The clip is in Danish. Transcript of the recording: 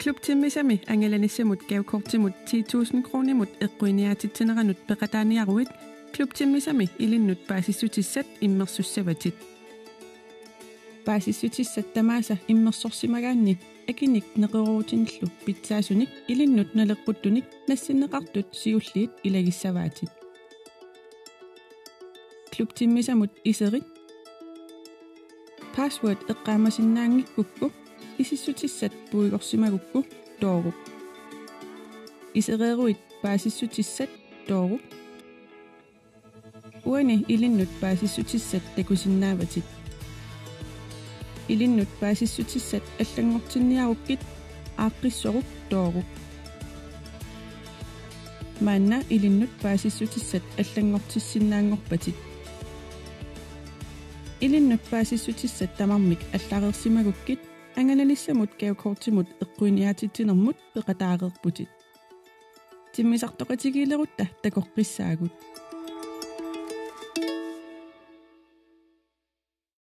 Klubtimmisami angelannissamut gavkortimut 10.000 kronemut eqquiniatittineranut peqataaniaruit klubtimmisami ilinnut paasissutissat immersussavatit paasissutissat tamaasa immersorsimagaanni akinik neqeruutinillu pitsaasunik ilinnut naleqquttunik nassinneqartut siulliit ilagissavaatit klubtimmisamut iserit password eqqaamasinnaangikkukku isissutissat puigorsimagukku toorup isereeruit paasissutissat toorup uani ilinnut paasissutissat takusinnaavatit ilinnut paasissutissat allangortinniarukkit aaqqissorup toorup maanna ilinnut paasissutissat allangortissinnaangorpatit ilinnut paasissutissat tamarmik allareersimagukkit anganalissamut gavkortimut eqquiniatittinermut peqataareerputit timmisartoqatigiilerutta takoqqissaagut